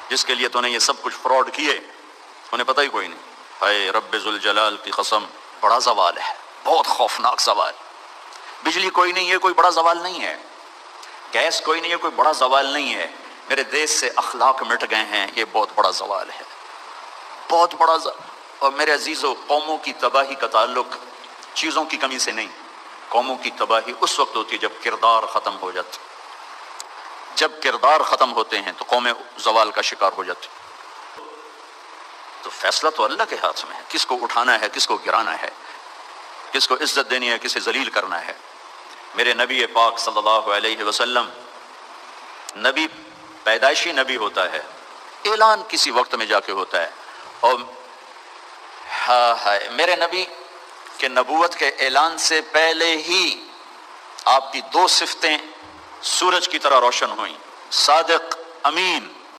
جس کے لیے تو نے یہ سب کچھ فراڈ کیے انہیں پتہ ہی کوئی نہیں۔ اے رب ذوالجلال کی قسم، بڑا زوال ہے، بہت خوفناک زوال۔ بجلی کوئی نہیں ہے، کوئی بڑا زوال نہیں ہے، گیس کوئی نہیں ہے، کوئی بڑا زوال نہیں ہے، میرے دیش سے اخلاق مٹ گئے ہیں، یہ بہت بڑا زوال ہے، بہت بڑا اور میرے عزیزو، قوموں کی تباہی کا تعلق چیزوں کی کمی سے نہیں، قوموں کی تباہی اس وقت ہوتی ہے جب کردار ختم ہو جاتے، جب کردار ختم ہوتے ہیں تو قومیں زوال کا شکار ہو جاتی۔ تو فیصلہ تو اللہ کے ہاتھ میں ہے، کس کو اٹھانا ہے، کس کو گرانا ہے، کس کو عزت دینی ہے، کسے ذلیل کرنا ہے۔ میرے نبی پاک صلی اللہ علیہ وسلم، نبی پیدائشی نبی ہوتا ہے، اعلان کسی وقت میں جا کے ہوتا ہے، اور میرے نبی کہ نبوت کے اعلان سے پہلے ہی آپ کی دو صفتیں سورج کی طرح روشن ہوئیں، صادق امین،